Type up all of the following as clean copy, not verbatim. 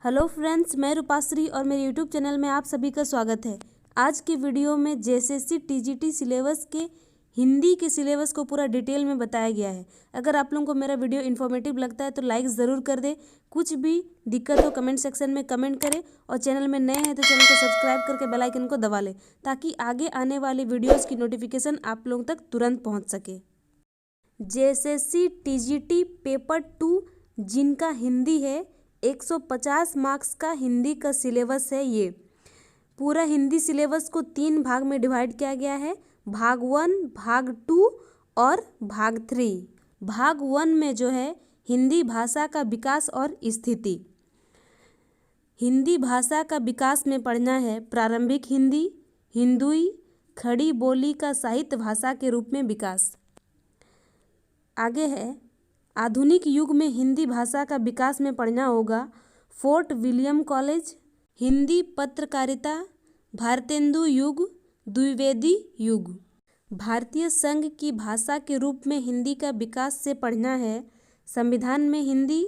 Hello friends, मैं रूपाश्री और मेरे यूट्यूब चैनल में आप सभी का स्वागत है। आज की वीडियो में जेएसएससी टीजीटी सिलेबस के हिंदी के सिलेबस को पूरा डिटेल में बताया गया है। अगर आप लोगों को मेरा वीडियो इन्फॉर्मेटिव लगता है तो लाइक ज़रूर कर दें। कुछ भी दिक्कत हो कमेंट सेक्शन में कमेंट करें और चैनल में नए हैं तो चैनल को सब्सक्राइब करके बेल आइकन को दबा लें ताकि आगे आने वाली वीडियोज़ की नोटिफिकेशन आप लोगों तक तुरंत पहुँच सके। जेएसएससी टीजीटी पेपर 2 जिनका हिंदी है 150 मार्क्स का हिंदी का सिलेबस है। ये पूरा हिंदी सिलेबस को 3 भाग में डिवाइड किया गया है, भाग 1, भाग 2 और भाग 3। भाग 1 में जो है हिंदी भाषा का विकास और स्थिति। हिंदी भाषा का विकास में पढ़ना है प्रारंभिक हिंदी, हिंदुई, खड़ी बोली का साहित्य भाषा के रूप में विकास। आगे है आधुनिक युग में हिंदी भाषा का विकास में पढ़ना होगा फोर्ट विलियम कॉलेज, हिंदी पत्रकारिता, भारतेंदु युग, द्विवेदी युग। भारतीय संघ की भाषा के रूप में हिंदी का विकास से पढ़ना है संविधान में हिंदी,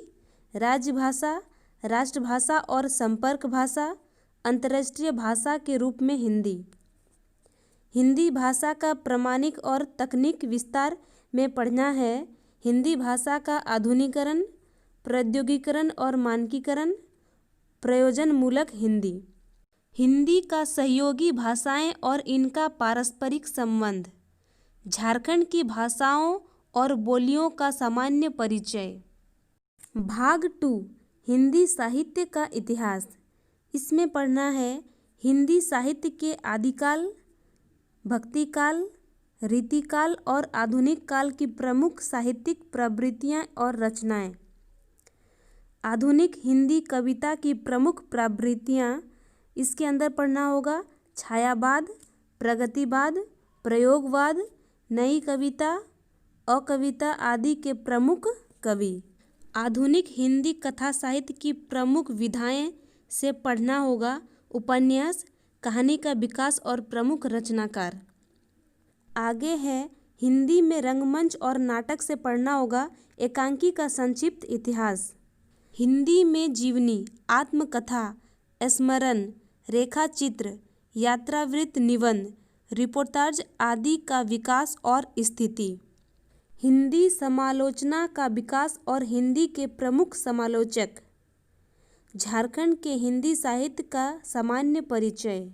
राजभाषा, राष्ट्रभाषा और संपर्क भाषा, अंतर्राष्ट्रीय भाषा के रूप में हिंदी। हिंदी भाषा का प्रमाणिक और तकनीक विस्तार में पढ़ना है हिंदी भाषा का आधुनिकीकरण, प्रौद्योगिकीकरण और मानकीकरण, प्रयोजनमूलक हिंदी। हिंदी का सहयोगी भाषाएं और इनका पारस्परिक संबंध, झारखंड की भाषाओं और बोलियों का सामान्य परिचय। भाग 2 हिंदी साहित्य का इतिहास। इसमें पढ़ना है हिंदी साहित्य के आदिकाल, भक्तिकाल, रीतिकाल और आधुनिक काल की प्रमुख साहित्यिक प्रवृत्तियाँ और रचनाएं। आधुनिक हिंदी कविता की प्रमुख प्रवृत्तियाँ इसके अंदर पढ़ना होगा छायावाद, प्रगतिवाद, प्रयोगवाद, नई कविता, अकविता आदि के प्रमुख कवि। आधुनिक हिंदी कथा साहित्य की प्रमुख विधाएं से पढ़ना होगा उपन्यास, कहानी का विकास और प्रमुख रचनाकार। आगे है हिंदी में रंगमंच और नाटक से पढ़ना होगा एकांकी का संक्षिप्त इतिहास। हिंदी में जीवनी, आत्मकथा, स्मरण, रेखाचित्र, यात्रावृत्त, निबंध, रिपोर्टाज आदि का विकास और स्थिति। हिंदी समालोचना का विकास और हिंदी के प्रमुख समालोचक। झारखंड के हिंदी साहित्य का सामान्य परिचय।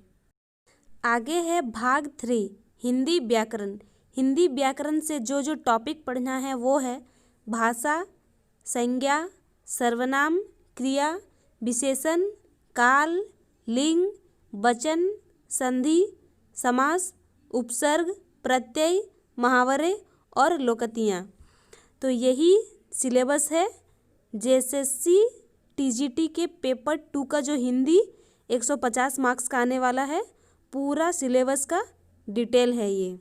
आगे है भाग 3 हिंदी व्याकरण। हिंदी व्याकरण से जो टॉपिक पढ़ना है वो है भाषा, संज्ञा, सर्वनाम, क्रिया, विशेषण, काल, लिंग, वचन, संधि, समास, उपसर्ग, प्रत्यय, मुहावरे और लोकोक्तियाँ। तो यही सिलेबस है जेएसएससी टीजीटी के पेपर 2 का जो हिंदी 150 मार्क्स का आने वाला है। पूरा सिलेबस का डिटेल है ये।